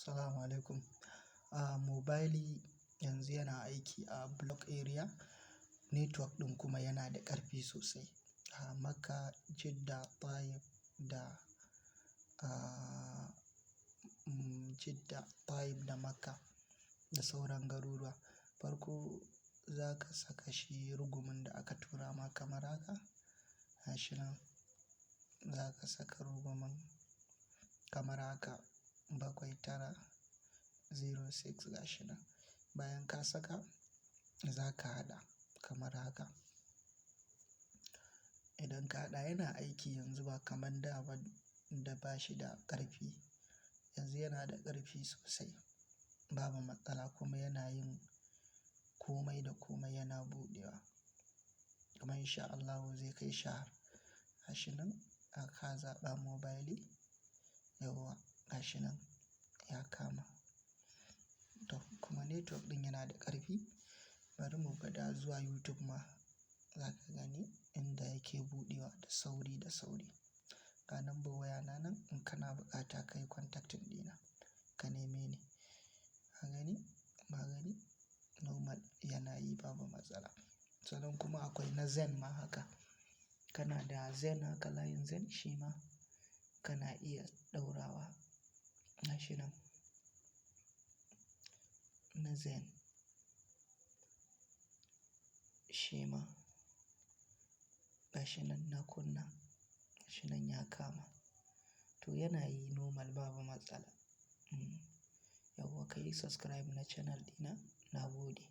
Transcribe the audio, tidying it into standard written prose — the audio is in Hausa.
Assalamu alaikum. Mobile yanzu yana aiki a block area. Network ɗin kuma yana da ƙarfi sosai. Makka, Jidda, Taif Jidda, Taif da Makka da sauran garuruwa. Farko za ka saka shi rugumin da aka tura ma kamar haka. Gashi nan za ka saka rugumin kamar haka 7906 gashi nan. Bayan ka saka za ka haɗa kamar haka. Idan ka haɗa yana aiki yanzu ba kamar da ba da ba shi da ƙarfi. Yanzu yana da ƙarfi sosai. Babu matsala kuma yana yin komai da komai yana buɗewa. Kuma in sha Allahu zai kai shahar. Gashi nan aka zaɓa mobile yauwa gashi nan ya kama. To kuma network ɗin yana da ƙarfi. Bari mu gwada zuwa YouTube ma za ka gani inda yake buɗewa da sauri da sauri. Ga number wayana nan in kana buƙata ka yi contacting ɗina ka neme ni. Ka gani? Ba gani? Normal yana yi babu matsala. Sannan kuma akwai na Zen ma haka. Kana da Zen haka layin Zen shi ma kana iya ɗaurawa. Gashi nan na Zen shi ma gashi nan na kunna. Gashi nan ya kama. To yana yi normal babu matsala. Yauwa ka yi subscribe na channel ɗina na gode.